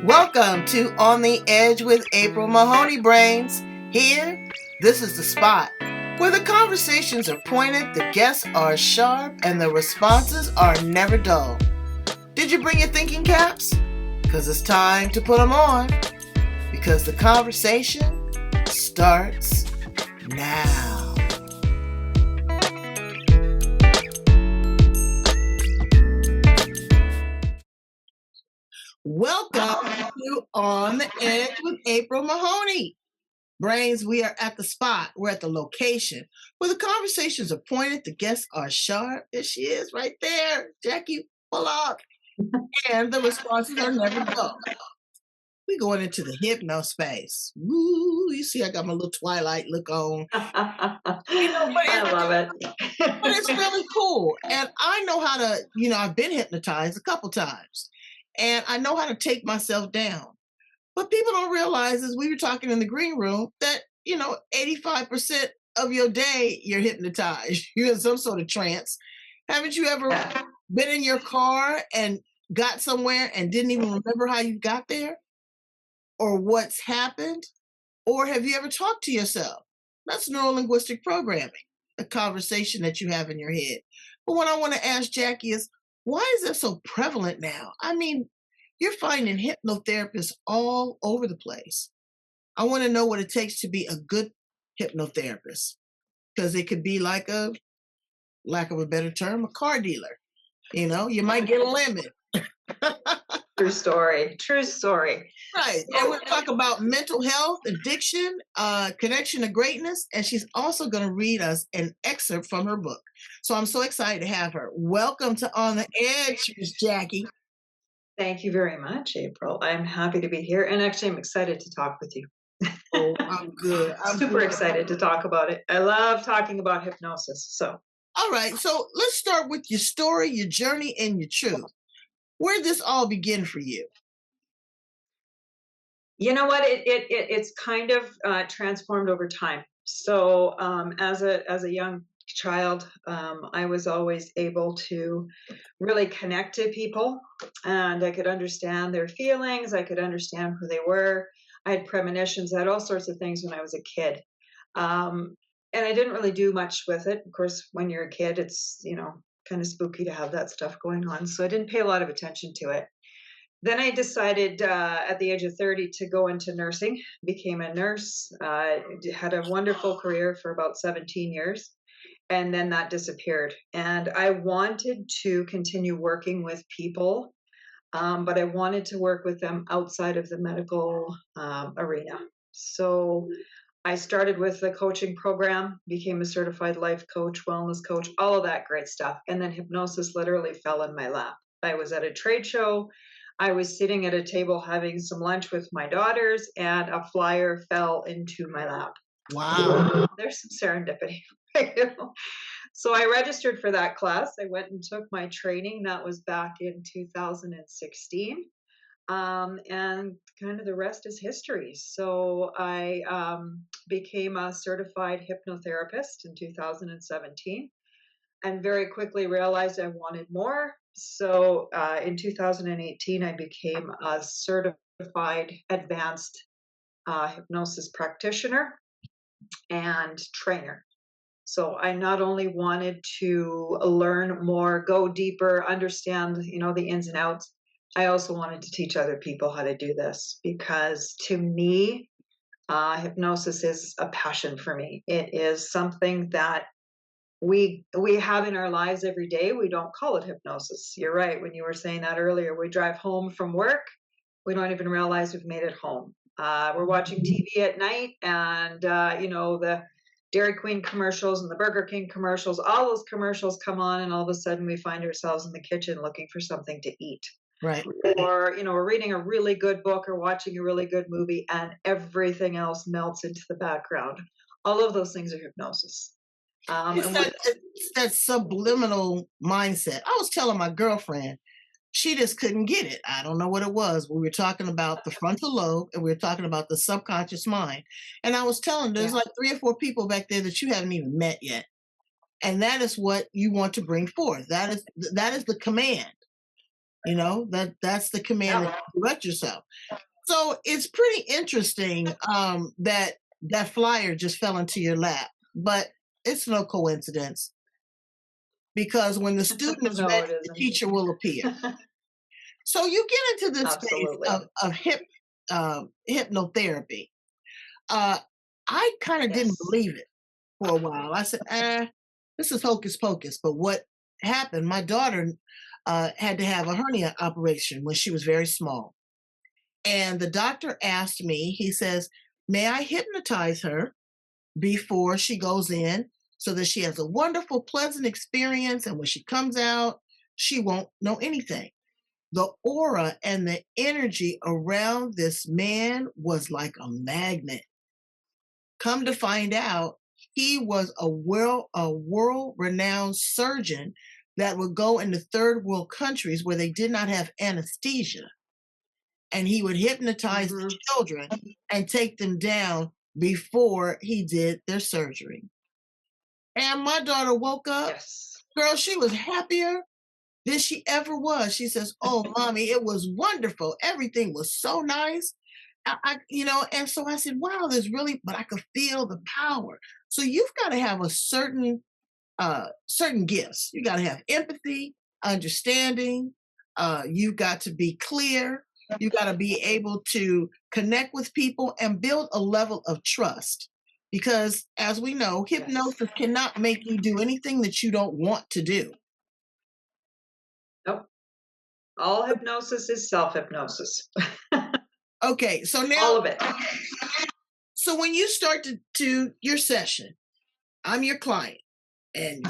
Welcome to On the Edge with April Mahoney Brains. Here, this is the spot where the conversations are pointed, the guests are sharp, and the responses are never dull. Did you bring your thinking caps? Because it's time to put them on. Because the conversation starts now. Welcome to On the Edge with April Mahoney. Brains, we are at the spot. We're at the location where the conversations are pointed, the guests are sharp. There she is right there, Jacquie Balogh. And the responses are never dull. We're going into the hypno space. Woo, you see I got my little Twilight look on. I love it. But it's really cool. And I know how to, I've been hypnotized a couple times. And I know how to take myself down. But people don't realize, as we were talking in the green room, that, 85% of your day you're hypnotized. You're in some sort of trance. Haven't you ever been in your car and got somewhere and didn't even remember how you got there? Or what's happened? Or have you ever talked to yourself? That's neuro-linguistic programming, a conversation that you have in your head. But what I want to ask Jacquie is, why is that so prevalent now? I mean, you're finding hypnotherapists all over the place. I want to know what it takes to be a good hypnotherapist, because it could be like a, lack of a better term, a car dealer. You might get a lemon. True story. Right. And we'll talk about mental health, addiction, connection to greatness. And she's also going to read us an excerpt from her book. So I'm so excited to have her. Welcome to On the Edge, Ms. Jacquie. Thank you very much, April. I'm happy to be here. And actually, I'm excited to talk with you. Oh, I'm good. I'm super good. excited to talk about it. I love talking about hypnosis. So, all right. So let's start with your story, your journey, and your truth. Where did this all begin for you? You know what? It's kind of transformed over time. So as a young child, I was always able to really connect to people, and I could understand their feelings. I could understand who they were. I had premonitions. I had all sorts of things when I was a kid. And I didn't really do much with it. Of course, when you're a kid, it's, kind of spooky to have that stuff going on. So I didn't pay a lot of attention to it. Then I decided at the age of 30 to go into nursing, became a nurse, had a wonderful career for about 17 years, and then that disappeared. And I wanted to continue working with people, but I wanted to work with them outside of the medical arena. So I started with the coaching program, became a certified life coach, wellness coach, all of that great stuff. And then hypnosis literally fell in my lap. I was at a trade show. I was sitting at a table having some lunch with my daughters, and a flyer fell into my lap. Wow. There's some serendipity. So I registered for that class. I went and took my training. That was back in 2016. And kind of the rest is history. So I became a certified hypnotherapist in 2017 and very quickly realized I wanted more. So in 2018, I became a certified advanced hypnosis practitioner and trainer. So I not only wanted to learn more, go deeper, understand, the ins and outs, I also wanted to teach other people how to do this, because to me, hypnosis is a passion for me. It is something that we have in our lives every day. We don't call it hypnosis. You're right. When you were saying that earlier, we drive home from work. We don't even realize we've made it home. We're watching TV at night, and, the Dairy Queen commercials and the Burger King commercials, all those commercials come on, and all of a sudden we find ourselves in the kitchen looking for something to eat. Right. Or, we're reading a really good book or watching a really good movie, and everything else melts into the background. All of those things are hypnosis. It's that subliminal mindset. I was telling my girlfriend, she just couldn't get it. I don't know what it was. We were talking about the frontal lobe, and we were talking about the subconscious mind. And I was telling her, there's like 3 or 4 people back there that you haven't even met yet. And that is what you want to bring forth. That is the command. That's the command Yeah. that you direct yourself. So it's pretty interesting that flyer just fell into your lap, but it's no coincidence because when the student is No, ready, it the isn't. teacher will appear. So you get into this space Absolutely. of hypnotherapy. Uh, I kind of didn't Yes. believe it for a while. I said, this is hocus pocus. But what happened, my daughter had to have a hernia operation when she was very small. And the doctor asked me, he says, may I hypnotize her before she goes in so that she has a wonderful, pleasant experience. And when she comes out, she won't know anything. The aura and the energy around this man was like a magnet. Come to find out, he was a world renowned surgeon that would go into third world countries where they did not have anesthesia, and he would hypnotize the children and take them down before he did their surgery. And my daughter woke up, Yes. girl, she was happier than she ever was. She says, "Oh, mommy, it was wonderful. Everything was so nice." And so I said, "Wow, there's really," but I could feel the power. So you've got to have a certain gifts. You got to have empathy, understanding. You've got to be clear. You got to be able to connect with people and build a level of trust. Because as we know, hypnosis cannot make you do anything that you don't want to do. Nope. All hypnosis is self-hypnosis. Okay, so now, All of it. so when you start to your session, I'm your client, and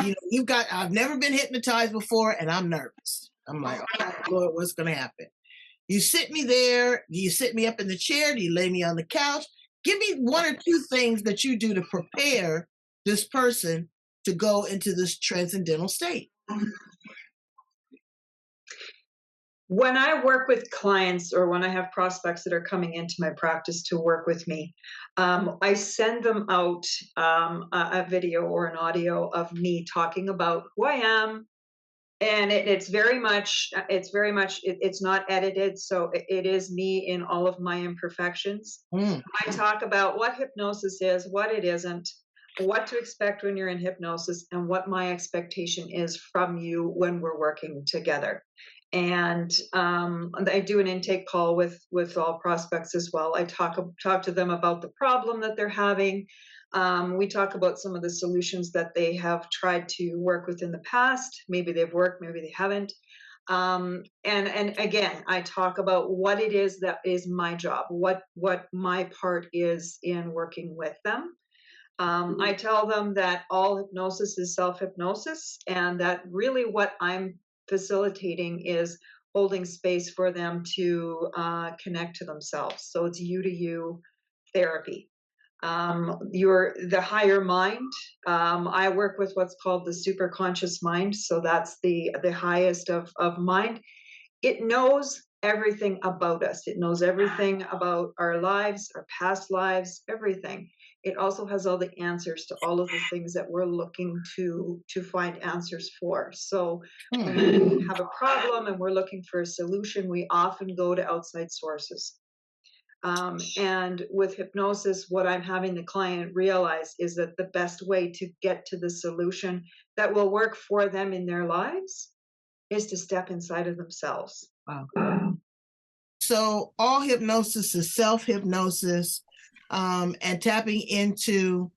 I've never been hypnotized before, and I'm nervous. I'm like, oh Lord, what's going to happen? You sit me there. Do you sit me up in the chair? Do you lay me on the couch? Give me one or two things that you do to prepare this person to go into this transcendental state. When I work with clients or when I have prospects that are coming into my practice to work with me, I send them out a video or an audio of me talking about who I am, and it's not edited, so it is me in all of my imperfections. I talk about what hypnosis is, what it isn't, what to expect when you're in hypnosis, and what my expectation is from you when we're working together. And I do an intake call with all prospects as well. I talk to them about the problem that they're having. We talk about some of the solutions that they have tried to work with in the past. Maybe they've worked, maybe they haven't. And again, I talk about what it is that is my job, what my part is in working with them. I tell them that all hypnosis is self hypnosis, and that really what I'm facilitating is holding space for them to connect to themselves. So it's you to you therapy. You're the higher mind. I work with what's called the superconscious mind. So that's the highest of mind. It knows everything about us. It knows everything about our lives, our past lives, everything. It also has all the answers to all of the things that we're looking to find answers for. So when we have a problem and we're looking for a solution, we often go to outside sources. And with hypnosis, what I'm having the client realize is that the best way to get to the solution that will work for them in their lives is to step inside of themselves. Wow. So all hypnosis is self-hypnosis, and tapping into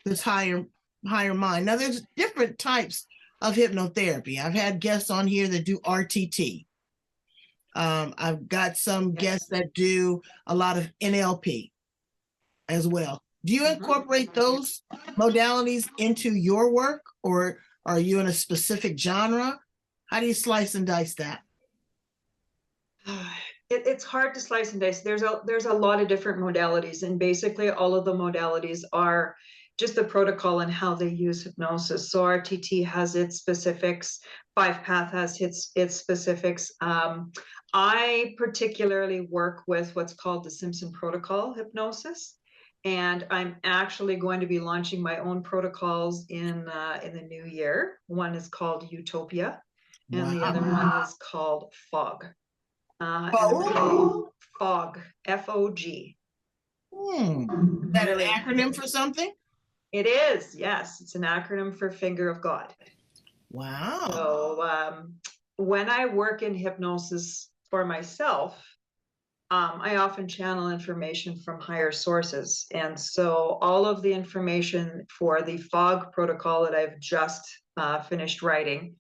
this higher mind. Now, there's different types of hypnotherapy. I've had guests on here that do RTT. I've got some guests that do a lot of NLP as well. Do you incorporate those modalities into your work, or are you in a specific genre? How do you slice and dice that? It's hard to slice and dice. There's a lot of different modalities, and basically all of the modalities are just the protocol and how they use hypnosis. So RTT has its specifics, Five Path has its specifics. I particularly work with what's called the Simpson Protocol hypnosis, and I'm actually going to be launching my own protocols in the new year. One is called Utopia, and the other Wow. one is called fog. And really, Oh, fog, F-O-G. is that an Really, acronym for something? it is. Yes, it's an acronym for Finger of God. Wow. So when I work in hypnosis for myself, I often channel information from higher sources. And so all of the information for the fog protocol that I've just finished writing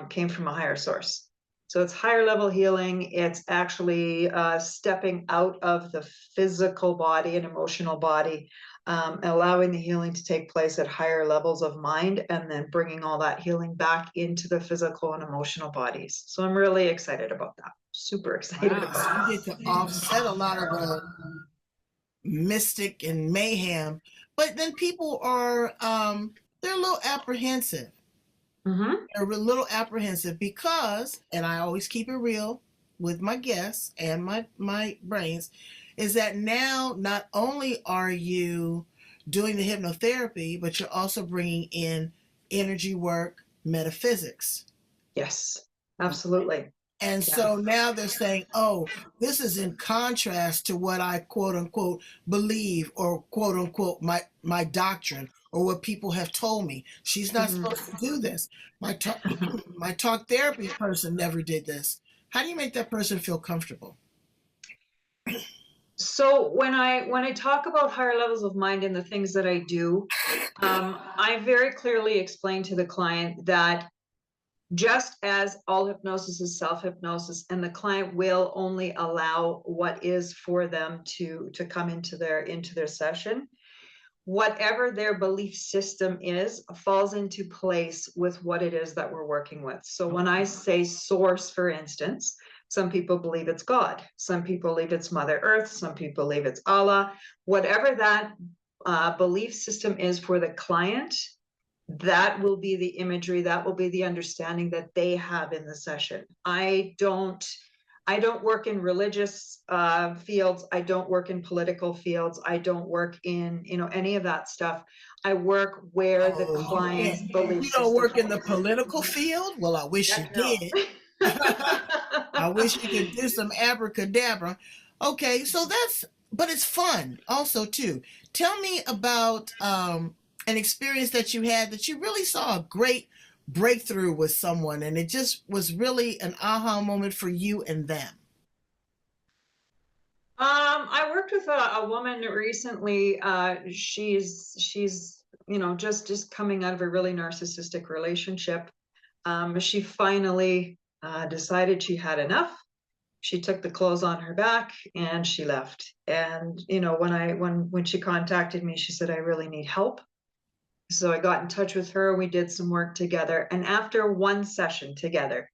came from a higher source. So it's higher level healing. It's actually stepping out of the physical body and emotional body, allowing the healing to take place at higher levels of mind, and then bringing all that healing back into the physical and emotional bodies. So I'm really excited about that. Super excited Wow. about So you that. get to offset a lot of the mystic and mayhem, but then people are they're a little apprehensive. Mm-hmm. They're a little apprehensive because, and I always keep it real with my guests and my brains, is that now not only are you doing the hypnotherapy, but you're also bringing in energy work, metaphysics. Yes, absolutely. And Yeah. so now they're saying, oh, this is in contrast to what I quote unquote believe, or quote unquote my doctrine, or what people have told me. She's not Mhm. supposed to do this. My talk my talk therapy person never did this. How do you make that person feel comfortable? So when I talk about higher levels of mind and the things that I do, I very clearly explain to the client that just as all hypnosis is self-hypnosis, and the client will only allow what is for them to come into their session, whatever their belief system is falls into place with what it is that we're working with. So when I say source, for instance, some people believe it's God, some people believe it's Mother Earth, some people believe it's Allah. Whatever that belief system is for the client, that will be the imagery, that will be the understanding that they have in the session. I don't work in religious fields. I don't work in political fields. I don't work in any of that stuff. I work where the Oh, you client's can't. belief You don't system work in the is. political field? Well, I wish you Heck did. no. I wish you could do some abracadabra. Okay, so that's, but it's fun also too. Tell me about an experience that you had that you really saw a great breakthrough with someone, and it just was really an aha moment for you and them. I worked with a woman recently. She's just coming out of a really narcissistic relationship. She finally decided she had enough. She took the clothes on her back and she left. And when she contacted me, she said, I really need help. So I got in touch with her. We did some work together. And after one session together,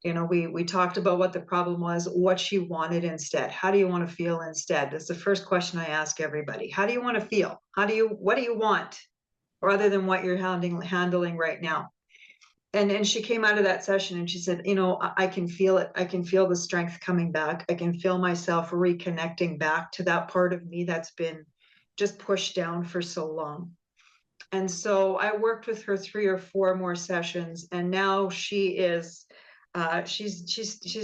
we talked about what the problem was, what she wanted instead. How do you want to feel instead? That's the first question I ask everybody. How do you want to feel? What do you want? Rather than what you're handling right now. And she came out of that session and she said, I can feel it. I can feel the strength coming back. I can feel myself reconnecting back to that part of me that's been just pushed down for so long. And so I worked with her 3 or 4 more sessions, and now she's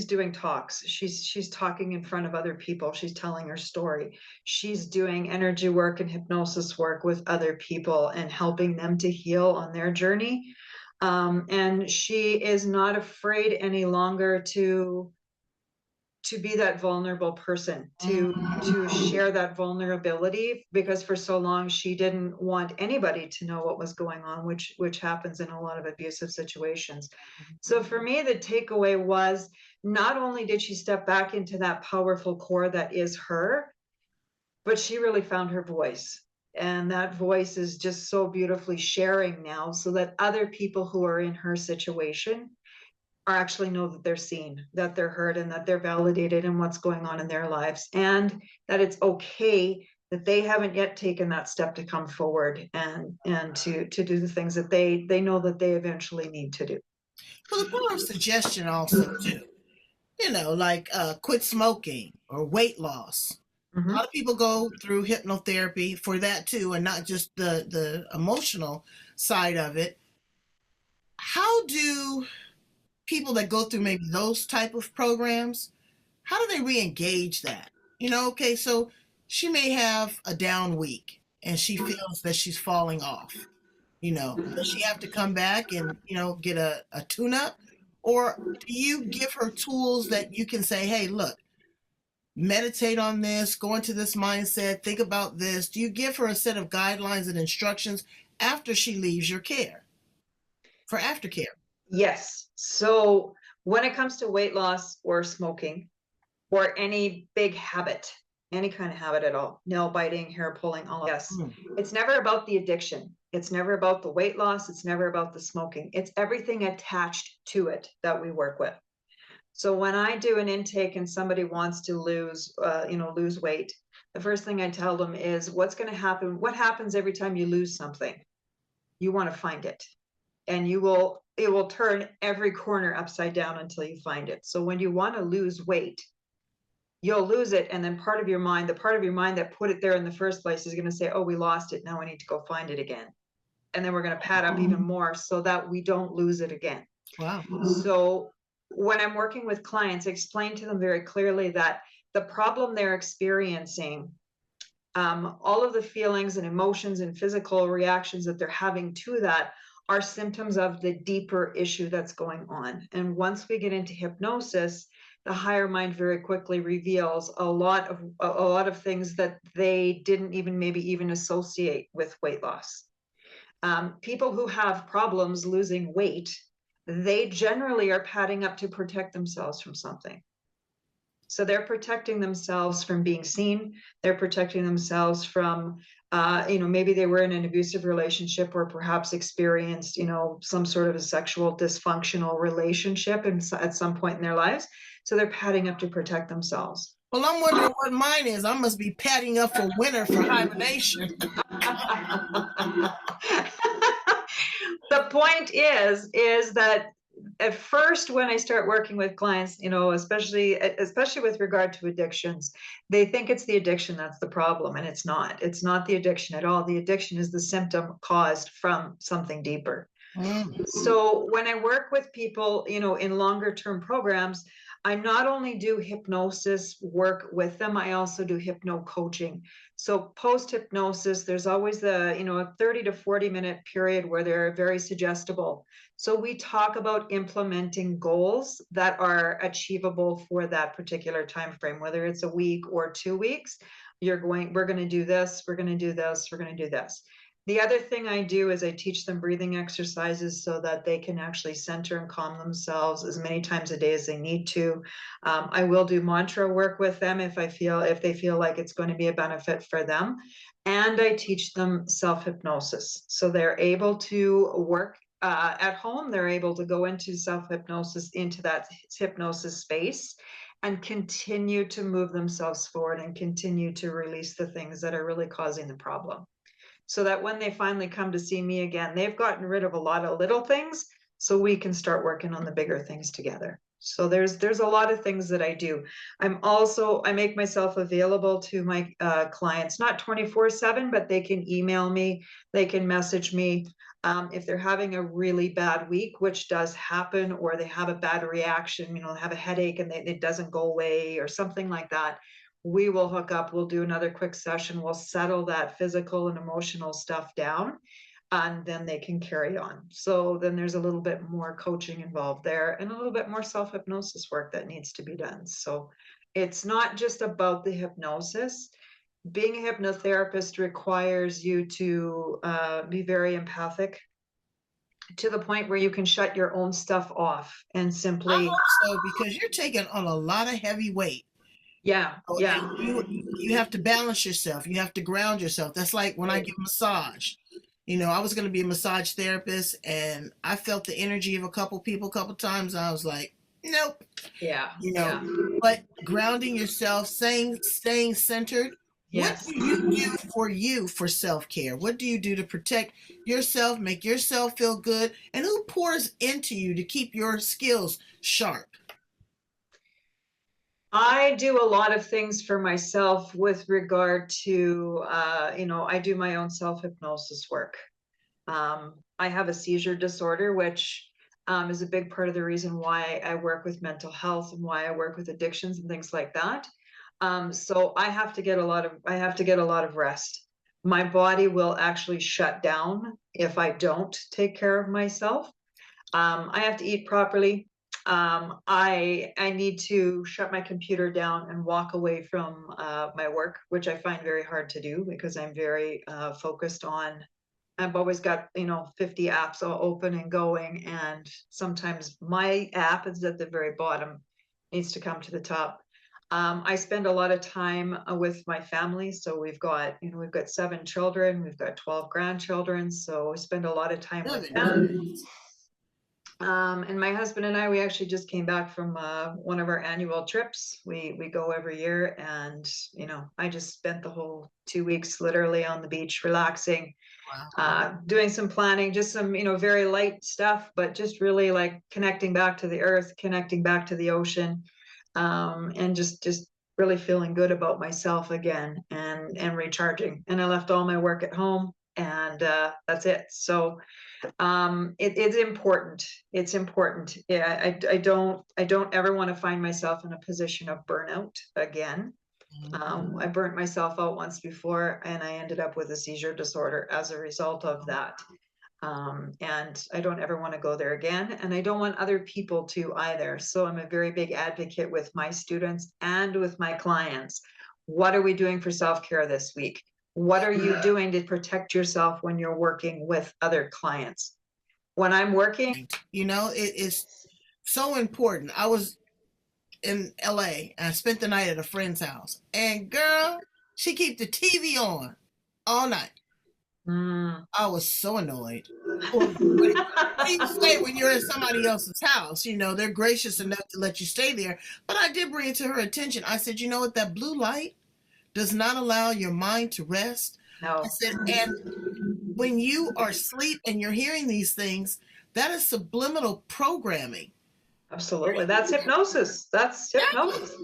doing talks. She's talking in front of other people. She's telling her story. She's doing energy work and hypnosis work with other people and helping them to heal on their journey. And she is not afraid any longer to be that vulnerable person, to share that vulnerability, because for so long she didn't want anybody to know what was going on, which happens in a lot of abusive situations. So for me, the takeaway was, not only did she step back into that powerful core that is her, but she really found her voice. And that voice is just so beautifully sharing now, so that other people who are in her situation are actually know that they're seen, that they're heard, and that they're validated in what's going on in their lives, and that it's okay that they haven't yet taken that step to come forward and to do the things that they know that they eventually need to do. Well, the power of suggestion also too. Like quit smoking or weight loss. A lot Mhm. of people go through hypnotherapy for that too, and not just the emotional side of it. How do people that go through maybe those type of programs, how do they re-engage that? Okay, so she may have a down week and she feels that she's falling off. Does she have to come back and, get a tune-up? Or do you give her tools that you can say, hey, look, meditate on this, go into this mindset, think about this? Do you give her a set of guidelines and instructions after she leaves your care for aftercare? Yes. So when it comes to weight loss or smoking or any big habit, any kind of habit at all, nail biting, hair pulling, all of yes, it's never about the addiction. It's never about the weight loss. It's never about the smoking. It's everything attached to it that we work with. So when I do an intake and somebody wants to lose weight, the first thing I tell them is what's going to happen. What happens every time you lose something? You want to find it, and it will turn every corner upside down until you find it. So when you want to lose weight, you'll lose it, and then the part of your mind that put it there in the first place is going to say, oh, we lost it, now we need to go find it again, and then we're going to pad up even more so that we don't lose it again. Wow. So when I'm working with clients, I explain to them very clearly that the problem they're experiencing, all of the feelings and emotions and physical reactions that they're having to that are symptoms of the deeper issue that's going on. And once we get into hypnosis, the higher mind very quickly reveals a lot of things that they didn't even associate with weight loss. People who have problems losing weight, they generally are padding up to protect themselves from something. So they're protecting themselves from being seen. They're protecting themselves from, maybe they were in an abusive relationship or perhaps experienced, some sort of a sexual dysfunctional relationship at some point in their lives. So they're padding up to protect themselves. Well, I'm wondering what mine is. I must be padding up for winter for hibernation. The point is that at first, when I start working with clients, especially with regard to addictions, they think it's the addiction that's the problem, and it's not. It's not the addiction at all. The addiction is the symptom caused from something deeper. So when I work with people, in longer term programs, I not only do hypnosis work with them, I also do hypno coaching. So post hypnosis, there's always a 30 to 40-minute period where they're very suggestible. So we talk about implementing goals that are achievable for that particular time frame, whether it's a week or 2 weeks. We're going to do this, we're going to do this, we're going to do this. The other thing I do is I teach them breathing exercises so that they can actually center and calm themselves as many times a day as they need to. I will do mantra work with them if they feel like it's going to be a benefit for them. And I teach them self-hypnosis. So they're able to work at home. They're able to go into self-hypnosis, into that hypnosis space, and continue to move themselves forward and continue to release the things that are really causing the problem. So that when they finally come to see me again, they've gotten rid of a lot of little things so we can start working on the bigger things together. So there's a lot of things that I do. I make myself available to my clients, not 24/7, but they can email me, they can message me. If they're having a really bad week, which does happen, or they have a bad reaction, have a headache and it doesn't go away or something like that, we will hook up, we'll do another quick session, we'll settle that physical and emotional stuff down, and then they can carry on. So then there's a little bit more coaching involved there and a little bit more self-hypnosis work that needs to be done. So it's not just about the hypnosis. Being a hypnotherapist requires you to be very empathic to the point where you can shut your own stuff off and simply. I hope so, because you're taking on a lot of heavy weight. Yeah. You have to balance yourself. You have to ground yourself. That's like when I give massage. I was going to be a massage therapist, and I felt the energy of a couple people a couple times. I was like, nope. Yeah. But grounding yourself, staying centered. Yes. What do you do for self-care? What do you do to protect yourself, make yourself feel good? And who pours into you to keep your skills sharp? I do a lot of things for myself with regard to, I do my own self-hypnosis work. I have a seizure disorder, which is a big part of the reason why I work with mental health and why I work with addictions and things like that. So I have to get a lot of rest. My body will actually shut down if I don't take care of myself. I have to eat properly. I need to shut my computer down and walk away from my work, which I find very hard to do because I'm very focused on. I've always got 50 apps all open and going, and sometimes my app is at the very bottom, needs to come to the top. I spend a lot of time with my family, so we've got 7 children, we've got 12 grandchildren, so I spend a lot of time with them. And my husband and I, we actually just came back from one of our annual trips. We go every year, and I just spent the whole 2 weeks literally on the beach, relaxing, doing some planning, just some very light stuff, but just really like connecting back to the earth, connecting back to the ocean, and just really feeling good about myself again, and recharging. And I left all my work at home, and that's it. So it's important. It's important. Yeah, I don't ever want to find myself in a position of burnout again. I burnt myself out once before, and I ended up with a seizure disorder as a result of that. And I don't ever want to go there again, and I don't want other people to either. So I'm a very big advocate with my students and with my clients. What are we doing for self-care this week? What are you doing to protect yourself when you're working with other clients? When I'm working, it is so important. I was in LA and I spent the night at a friend's house, and girl, she keep the TV on all night. I was so annoyed. What do you say when you're at somebody else's house? They're gracious enough to let you stay there. But I did bring it to her attention. I said, you know what, that blue light does not allow your mind to rest. no. I said, and when you are asleep and you're hearing these things, that is subliminal programming. Absolutely. That's hypnosis. That's hypnosis.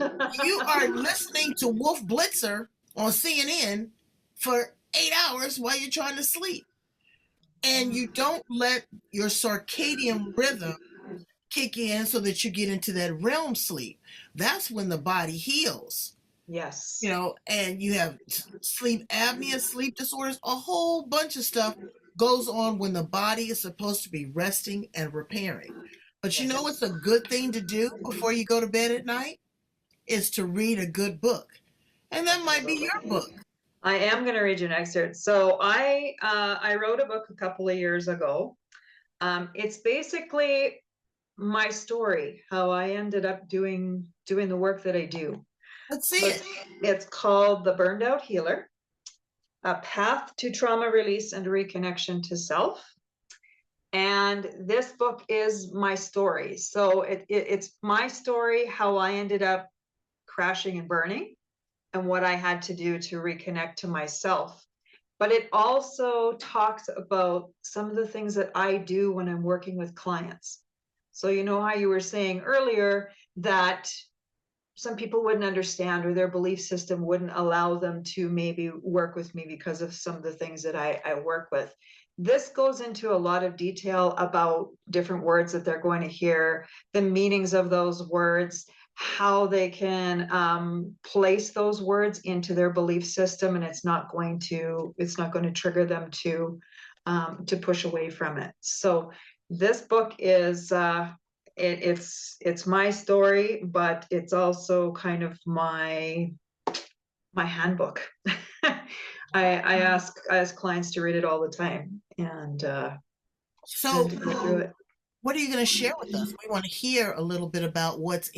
You are listening to Wolf Blitzer on CNN for 8 hours while you're trying to sleep. And you don't let your circadian rhythm kick in so that you get into that REM sleep. That's when the body heals. Yes. And you have sleep apnea, sleep disorders, a whole bunch of stuff goes on when the body is supposed to be resting and repairing. But you know what's a good thing to do before you go to bed at night? Is to read a good book. And that might be your book. I am going to read you an excerpt. So I wrote a book a couple of years ago. It's basically my story, how I ended up doing the work that I do. Let's see it. It's called The Burned Out Healer, A Path to Trauma Release and Reconnection to Self. And this book is my story. So it's my story, how I ended up crashing and burning, and what I had to do to reconnect to myself. But it also talks about some of the things that I do when I'm working with clients. So how you were saying earlier that some people wouldn't understand, or their belief system wouldn't allow them to maybe work with me because of some of the things that I work with. This goes into a lot of detail about different words that they're going to hear, the meanings of those words, how they can place those words into their belief system, and it's not going to trigger them to push away from it. So this book is it's my story, but it's also kind of my handbook. I ask clients to read it all the time, and so what are you going to share with us? We want to hear a little bit about what's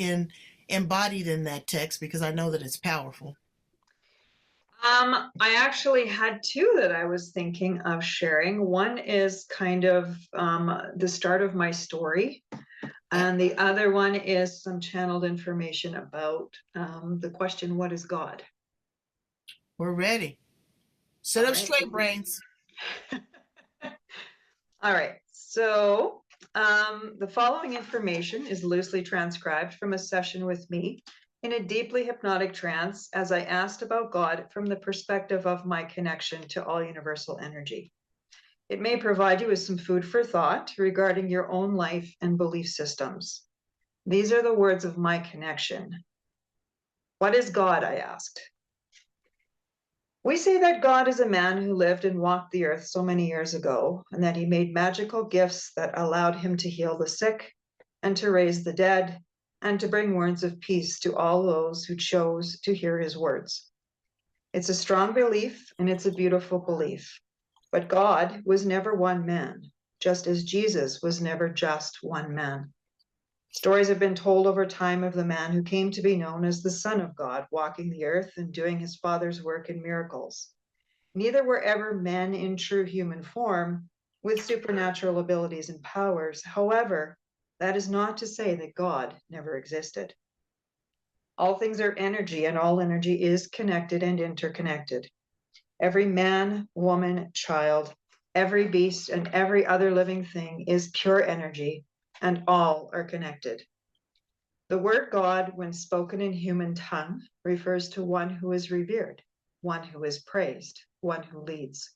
embodied in that text, because I know that it's powerful. I actually had 2 that I was thinking of sharing. One is kind of the start of my story, and the other one is some channeled information about the question, what is God? We're ready. Sit up straight, brains. All right. So the following information is loosely transcribed from a session with me in a deeply hypnotic trance as I asked about God from the perspective of my connection to all universal energy. It may provide you with some food for thought regarding your own life and belief systems. These are the words of my connection. What is God? I asked. We say that God is a man who lived and walked the earth so many years ago, and that he made magical gifts that allowed him to heal the sick and to raise the dead and to bring words of peace to all those who chose to hear his words. It's a strong belief and it's a beautiful belief. But God was never one man, just as Jesus was never just one man. Stories have been told over time of the man who came to be known as the Son of God, walking the earth and doing his Father's work in miracles. Neither were ever men in true human form with supernatural abilities and powers. However, that is not to say that God never existed. All things are energy, and all energy is connected and interconnected. Every man, woman, child, every beast, and every other living thing is pure energy, and all are connected. The word God, when spoken in human tongue, refers to one who is revered, one who is praised, one who leads.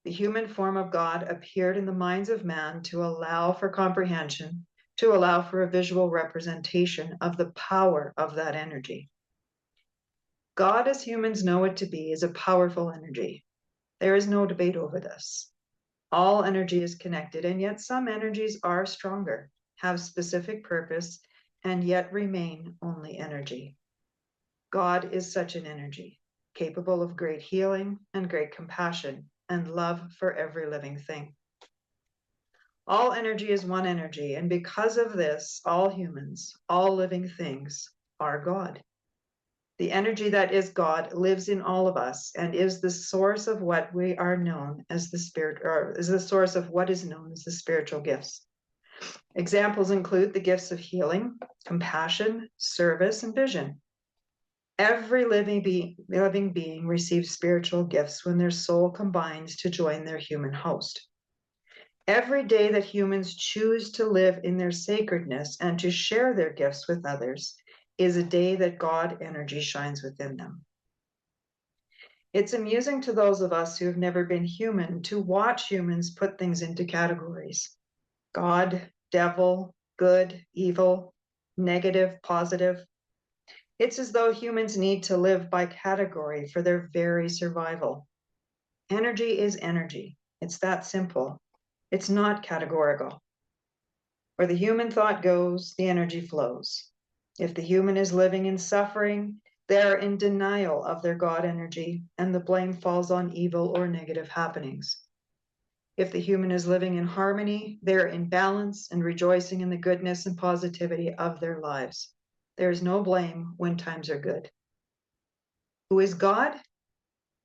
The human form of God appeared in the minds of man to allow for comprehension, to allow for a visual representation of the power of that energy. God, as humans know it to be, is a powerful energy. There is no debate over this. All energy is connected, and yet some energies are stronger, have specific purpose, and yet remain only energy. God is such an energy, capable of great healing and great compassion and love for every living thing. All energy is one energy, and because of this, all humans, all living things are God. The energy that is God lives in all of us and is the source of what we are known as the spirit, or is the source of what is known as the spiritual gifts. Examples include the gifts of healing, compassion, service, and vision. Every living being receives spiritual gifts when their soul combines to join their human host. Every day that humans choose to live in their sacredness and to share their gifts with others is a day that God energy shines within them. It's amusing to those of us who have never been human to watch humans put things into categories: God, devil, good, evil, negative, positive. It's as though humans need to live by category for their very survival. Energy is energy. It's that simple. It's not categorical. Where the human thought goes, the energy flows. If the human is living in suffering, they are in denial of their God energy, and the blame falls on evil or negative happenings. If the human is living in harmony, they are in balance and rejoicing in the goodness and positivity of their lives. There is no blame when times are good. Who is God?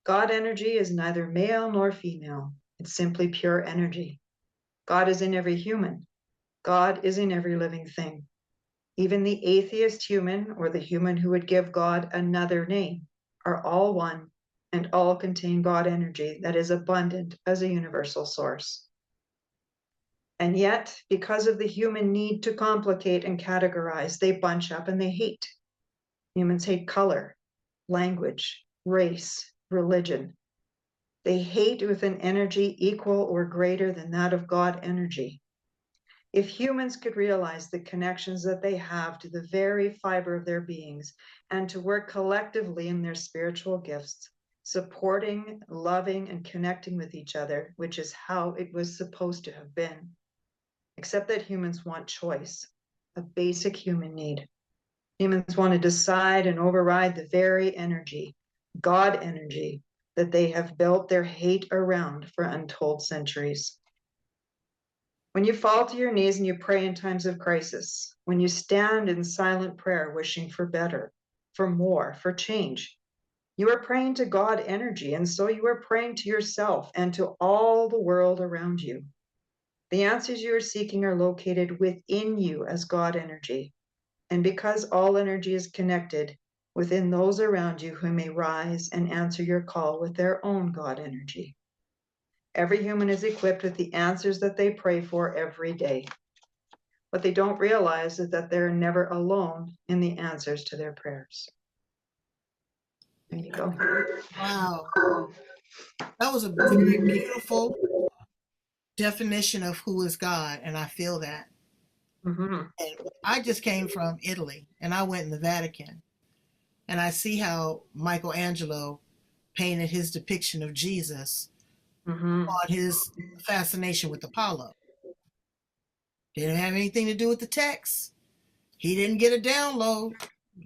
God energy is neither male nor female. It's simply pure energy. God is in every human. God is in every living thing. Even the atheist human or the human who would give God another name are all one and all contain God energy that is abundant as a universal source. And yet, because of the human need to complicate and categorize, they bunch up and they hate. Humans hate color, language, race, religion. They hate with an energy equal or greater than that of God energy. If humans could realize the connections that they have to the very fiber of their beings and to work collectively in their spiritual gifts, supporting, loving, and connecting with each other, which is how it was supposed to have been. Except that humans want choice, a basic human need. Humans want to decide and override the very energy, God energy, that they have built their hate around for untold centuries. When you fall to your knees and you pray in times of crisis, when you stand in silent prayer wishing for better, for more, for change, you are praying to God energy, and so you are praying to yourself and to all the world around you. The answers you are seeking are located within you as God energy, and because all energy is connected, within those around you who may rise and answer your call with their own God energy. Every human is equipped with the answers that they pray for every day. What they don't realize is that they're never alone in the answers to their prayers. There you go. Wow. That was a very beautiful definition of who is God, and I feel that. Hmm. And I just came from Italy, and I went in the Vatican, and I see how Michelangelo painted his depiction of Jesus Hmm. on his fascination with Apollo. Didn't have anything to do with the text. He didn't get a download.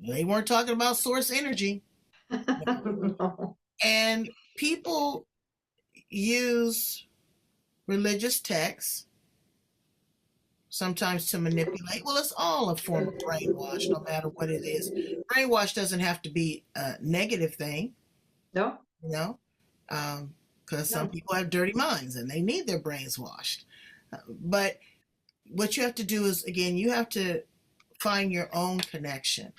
They weren't talking about source energy. No. And people use religious texts sometimes to manipulate. Well, it's all a form of brainwash, no matter what it is. Brainwash doesn't have to be a negative thing, No. you know, because some No. people have dirty minds and they need their brains washed. But what you have to do is, again, you have to find your own connection.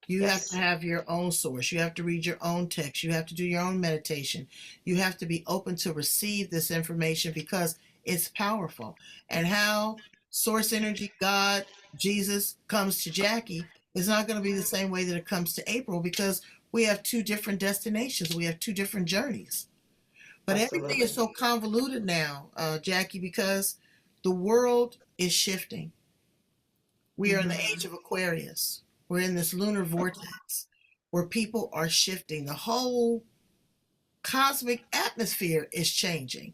You have to Yes. have your own source. You have to read your own text. You have to do your own meditation. You have to be open to receive this information because it's powerful. And how source energy, God, Jesus comes to Jackie is not going to be the same way that it comes to April because we have two different destinations. We have two different journeys. But everything is Absolutely. so convoluted now, Jackie, because the world is shifting. We are in the age Hmm. of Aquarius. We're in this lunar vortex where people are shifting. The whole cosmic atmosphere is changing.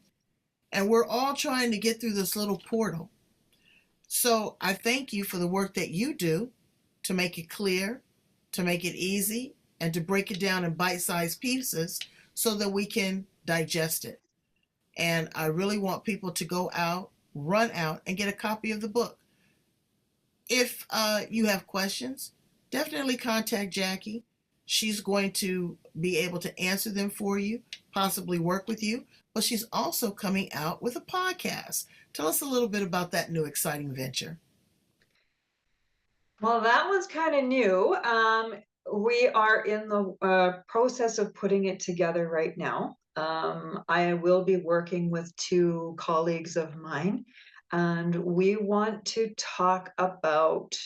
And we're all trying to get through this little portal. So I thank you for the work that you do to make it clear, to make it easy, and to break it down in bite sized pieces so that we can digest it. And I really want people to go out, run out, and get a copy of the book. If you have questions, definitely contact Jackie. She's going to be able to answer them for you, possibly work with you, but she's also coming out with a podcast. Tell us a little bit about that new exciting venture. Well, that one's kind of new. We are in the process of putting it together right now. I will be working with two colleagues of mine, and we want to talk about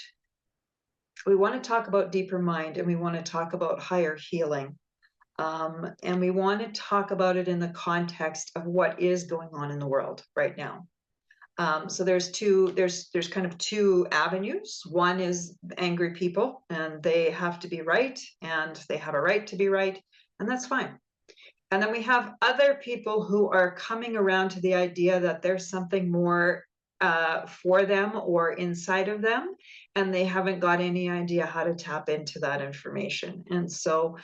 deeper mind, and we want to talk about higher healing. And we want to talk about it in the context of what is going on in the world right now. So there's kind of two avenues. One is angry people, and they have to be right, and they have a right to be right, and that's fine. And then we have other people who are coming around to the idea that there's something more for them or inside of them, and they haven't got any idea how to tap into that information. And so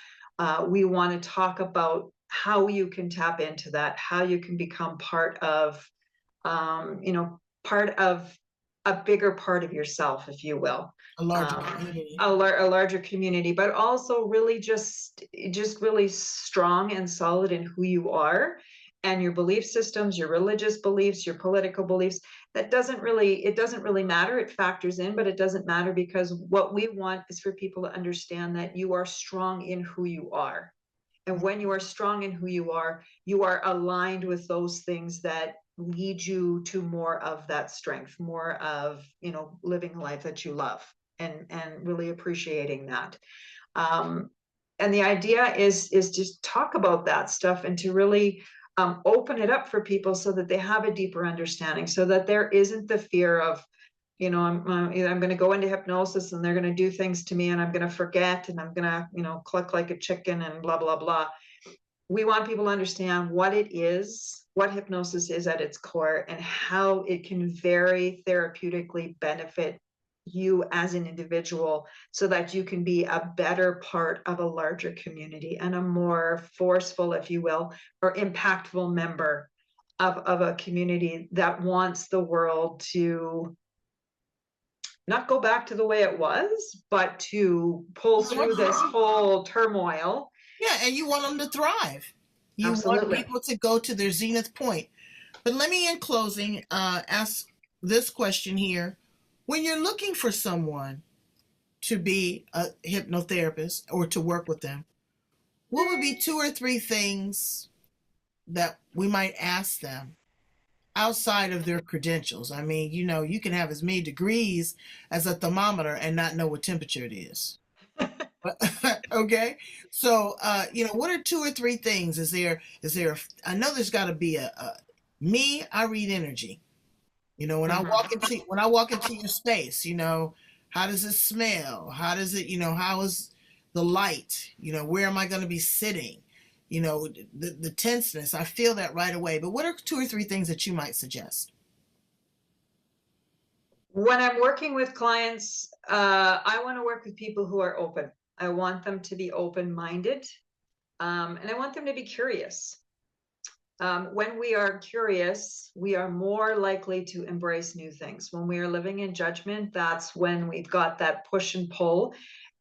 we want to talk about how you can tap into that, how you can become part of a bigger part of yourself, if you will. A larger um, community. a larger community, but also really just really strong and solid in who you are and your belief systems, your religious beliefs, your political beliefs. It doesn't really matter. It factors in, but it doesn't matter, because what we want is for people to understand that you are strong in who you are. And when you are strong in who you are aligned with those things that lead you to more of that strength, more of, living a life that you love, and really appreciating that. Um, and the idea is just talk about that stuff, and to really open it up for people so that they have a deeper understanding, so that there isn't the fear of, I'm going to go into hypnosis and they're going to do things to me and I'm going to forget and I'm going to, cluck like a chicken and blah, blah, blah. We want people to understand what it is, what hypnosis is at its core, and how it can very therapeutically benefit you as an individual, so that you can be a better part of a larger community and a more forceful, if you will, or impactful member of a community that wants the world to not go back to the way it was, but to pull through this whole turmoil. Yeah, and you want them to thrive. You want Absolutely. people to go to their zenith point. But let me, in closing, ask this question here. When you're looking for someone to be a hypnotherapist or to work with them, what would be two or three things that we might ask them outside of their credentials? I mean, you can have as many degrees as a thermometer and not know what temperature it is. Okay. So, what are two or three things? I know there's got to be Me, I read energy. When I Mhm. walk into your space, how does it smell? How does it, how is the light? Where am I going to be sitting? The tenseness. I feel that right away. But what are 2 or 3 things that you might suggest? When I'm working with clients, I want to work with people who are open. I want them to be open-minded, and I want them to be curious. When we are curious, we are more likely to embrace new things. When we are living in judgment, that's when we've got that push and pull,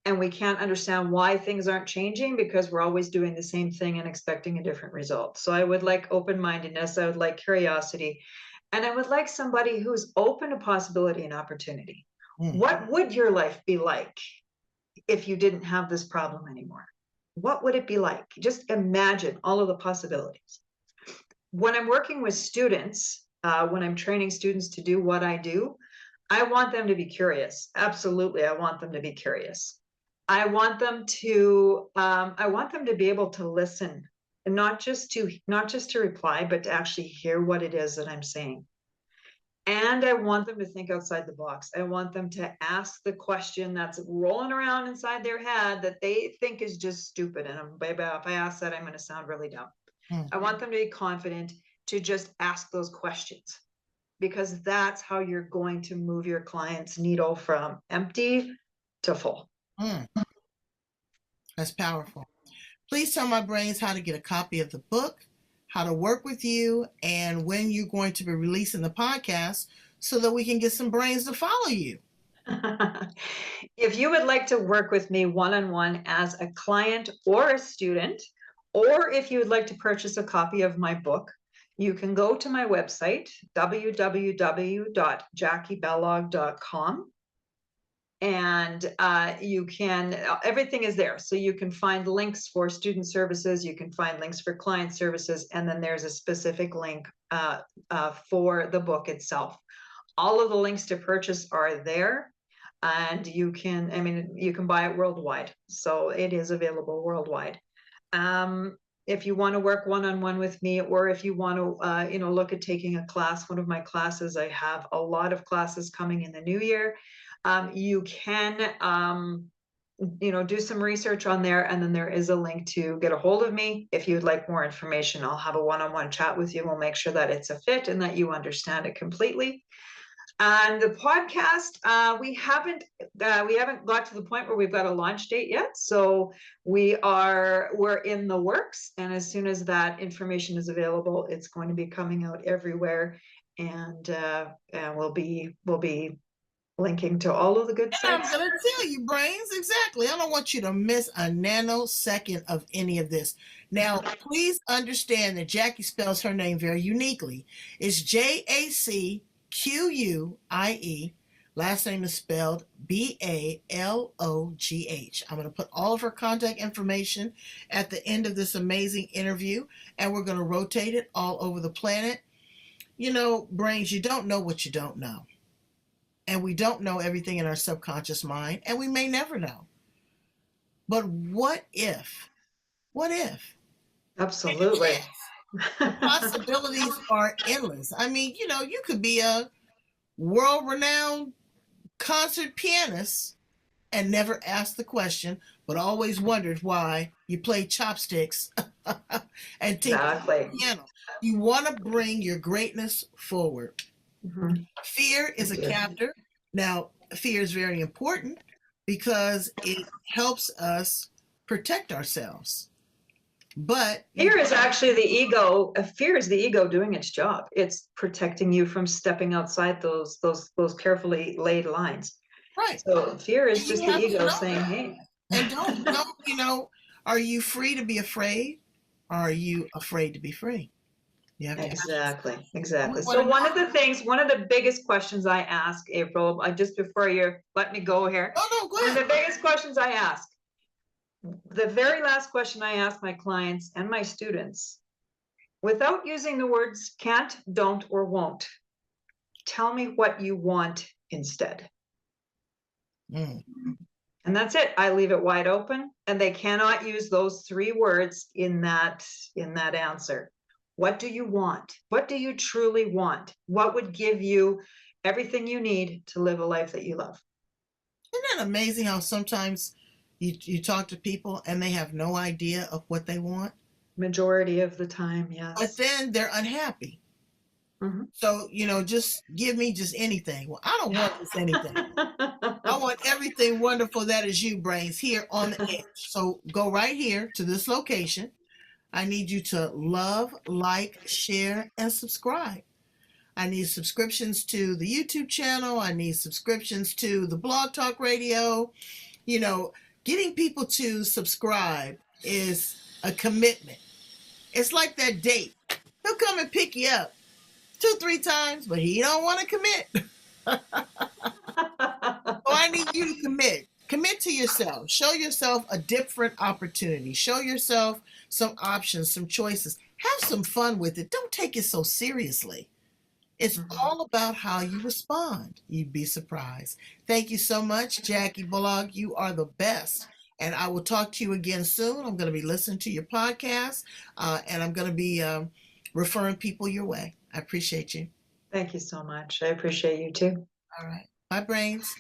and we can't understand why things aren't changing because we're always doing the same thing and expecting a different result. So I would like open-mindedness, I would like curiosity, and I would like somebody who's open to possibility and opportunity. Mm. What would your life be like if you didn't have this problem anymore? What would it be like? Just imagine all of the possibilities. When I'm working with students, when I'm training students to do what I do, I want them to be curious. Absolutely, I want them to be curious. I want them to be able to listen, and not just to reply, but to actually hear what it is that I'm saying. And I want them to think outside the box. I want them to ask the question that's rolling around inside their head that they think is just stupid. And if I ask that, I'm going to sound really dumb. Mm. I want them to be confident to just ask those questions, because that's how you're going to move your client's needle from empty to full. Mm. That's powerful. Please tell my brains how to get a copy of the book, how to work with you, and when you're going to be releasing the podcast so that we can get some brains to follow you. If you would like to work with me one-on-one as a client or a student, or if you would like to purchase a copy of my book, you can go to my website, www.jacquiebalogh.com. And everything is there. So you can find links for student services, you can find links for client services, and then there's a specific link for the book itself. All of the links to purchase are there, and you can buy it worldwide. So it is available worldwide. If you want to work one-on-one with me, or if you want to look at taking a class, one of my classes, I have a lot of classes coming in the new year. You can do some research on there, and then there is a link to get a hold of me. If you'd like more information, I'll have a one-on-one chat with you. We'll make sure that it's a fit and that you understand it completely. And the podcast, we haven't got to the point where we've got a launch date yet. So we're in the works, and as soon as that information is available, it's going to be coming out everywhere, and we'll be linking to all of the good sites. I'm going to tell you, brains, exactly. I don't want you to miss a nanosecond of any of this. Now, please understand that Jacquie spells her name very uniquely. It's Jacquie. Last name is spelled Balogh. I'm going to put all of her contact information at the end of this amazing interview, and we're going to rotate it all over the planet. Brains, you don't know what you don't know. And we don't know everything in our subconscious mind, and we may never know. But what if? What if? Absolutely. The possibilities are endless. I mean, you could be a world-renowned concert pianist and never asked the question, but always wondered why you play chopsticks and take the piano. You want to bring your greatness forward. Mm-hmm. Fear is a captor. Now, fear is very important because it helps us protect ourselves. But fear is actually the ego. Fear is the ego doing its job. It's protecting you from stepping outside those carefully laid lines. Right. So fear is just the ego saying, "Hey." And don't are you free to be afraid, or are you afraid to be free? Exactly. So one of the biggest questions I ask, April, just before you let me go here. Oh no, go ahead. One of the biggest questions I ask, the very last question I ask my clients and my students, without using the words can't, don't, or won't, tell me what you want instead. And that's it. I leave it wide open, and they cannot use those 3 words in that answer. What do you want? What do you truly want? What would give you everything you need to live a life that you love? Isn't that amazing how sometimes you talk to people and they have no idea of what they want, Majority of the time, but yes. then they're unhappy. Mhm. So, just give me just anything. Well, I don't want just anything. I want everything wonderful that is you, brains, here on the edge. So go right here to this location. I need you to love, like, share, and subscribe. I need subscriptions to the YouTube channel. I need subscriptions to the Blog Talk Radio. You know, getting people to subscribe is a commitment. It's like that date. He'll come and pick you up 2, 3 times, but he don't want to commit. So I need you to commit. Commit to yourself. Show yourself a different opportunity. Show yourself some options, some choices. Have some fun with it. Don't take it so seriously. It's Mhm. all about how you respond. You'd be surprised. Thank you so much, Jacquie Balogh. You are the best. And I will talk to you again soon. I'm going to be listening to your podcast, and I'm going to be referring people your way. I appreciate you. Thank you so much. I appreciate you too. All right. Bye, brains.